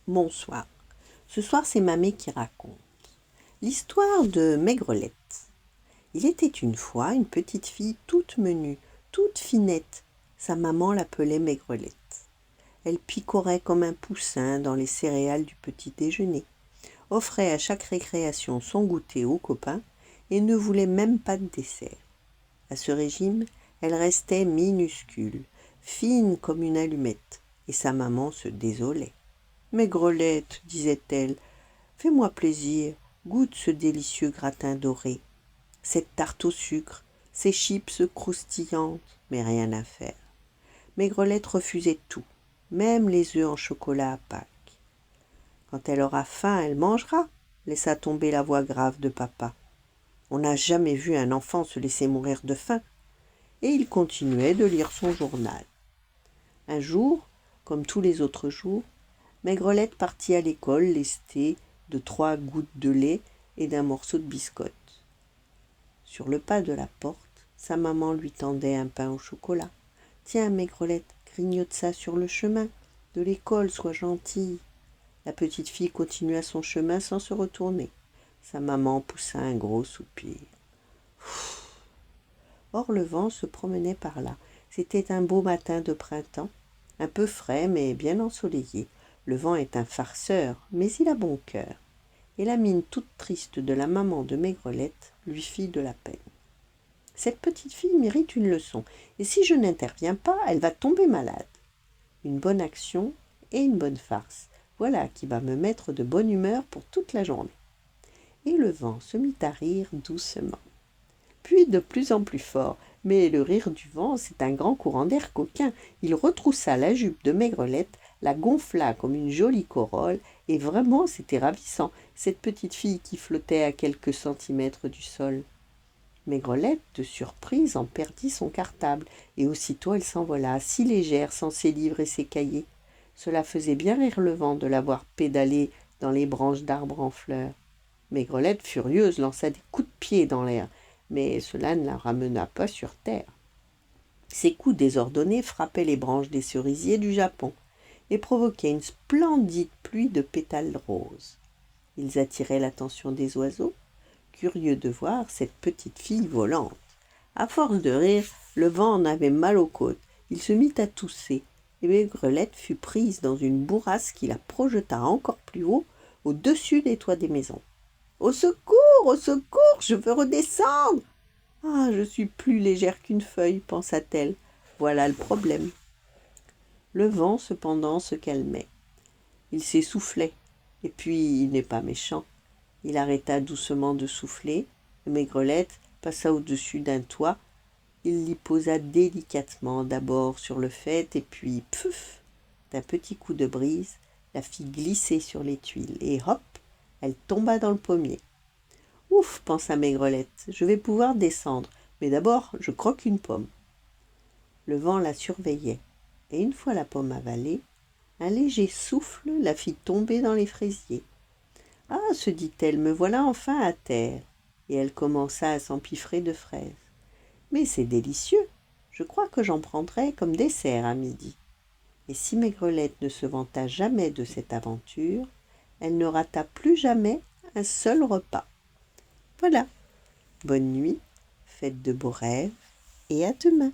Bonsoir. Ce soir, c'est Mamé qui raconte. L'histoire de Maigrelette. Il était une fois une petite fille toute menue, toute finette. Sa maman l'appelait Maigrelette. Elle picorait comme un poussin dans les céréales du petit déjeuner, offrait à chaque récréation son goûter aux copains et ne voulait même pas de dessert. À ce régime, elle restait minuscule, fine comme une allumette, et sa maman se désolait. « Maigrelette, disait-elle, fais-moi plaisir, goûte ce délicieux gratin doré, cette tarte au sucre, ces chips croustillantes, mais rien à faire. » Maigrelette refusait tout, même les œufs en chocolat à Pâques. « Quand elle aura faim, elle mangera, » laissa tomber la voix grave de papa. On n'a jamais vu un enfant se laisser mourir de faim. Et il continuait de lire son journal. Un jour, comme tous les autres jours, Maigrelette partit à l'école lestée de 3 gouttes de lait et d'un morceau de biscotte. Sur le pas de la porte, sa maman lui tendait un pain au chocolat. « Tiens, Maigrelette, grignote ça sur le chemin de l'école, sois gentille. » La petite fille continua son chemin sans se retourner. Sa maman poussa un gros soupir. Or le vent se promenait par là. C'était un beau matin de printemps, un peu frais mais bien ensoleillé. Le vent est un farceur, mais il a bon cœur. Et la mine toute triste de la maman de Maigrelette lui fit de la peine. Cette petite fille mérite une leçon, et si je n'interviens pas, elle va tomber malade. Une bonne action et une bonne farce, voilà qui va me mettre de bonne humeur pour toute la journée. Et le vent se mit à rire doucement. Puis de plus en plus fort, mais le rire du vent, c'est un grand courant d'air coquin. Il retroussa la jupe de Maigrelette, la gonfla comme une jolie corolle, et vraiment c'était ravissant, cette petite fille qui flottait à quelques centimètres du sol. Maigrelette, de surprise, en perdit son cartable, et aussitôt elle s'envola, si légère, sans ses livres et ses cahiers. Cela faisait bien rire le vent de la voir pédaler dans les branches d'arbres en fleurs. Maigrelette, furieuse, lança des coups de pied dans l'air, mais cela ne la ramena pas sur terre. Ses coups désordonnés frappaient les branches des cerisiers du Japon et provoquaient une splendide pluie de pétales roses. Ils attiraient l'attention des oiseaux, curieux de voir cette petite fille volante. À force de rire, le vent en avait mal aux côtes. Il se mit à tousser, et Maigrelette fut prise dans une bourrasque qui la projeta encore plus haut, au-dessus des toits des maisons. « Au secours, je veux redescendre !»« Ah, je suis plus légère qu'une feuille, » pensa-t-elle. Voilà le problème. Le vent, cependant, se calmait. Il s'essoufflait, et puis il n'est pas méchant. Il arrêta doucement de souffler. Maigrelette passa au-dessus d'un toit. Il l'y posa délicatement, d'abord sur le faîte, et puis, pfff, d'un petit coup de brise, la fit glisser sur les tuiles, et hop, elle tomba dans le pommier. « Ouf !» pensa Maigrelette, « je vais pouvoir descendre, mais d'abord je croque une pomme. » Le vent la surveillait, et une fois la pomme avalée, un léger souffle la fit tomber dans les fraisiers. « Ah !» se dit-elle, « me voilà enfin à terre. » Et elle commença à s'empiffrer de fraises. « Mais c'est délicieux, je crois que j'en prendrai comme dessert à midi. » Et si Maigrelette ne se vanta jamais de cette aventure, elle ne rata plus jamais un seul repas. Voilà, bonne nuit, faites de beaux rêves et à demain.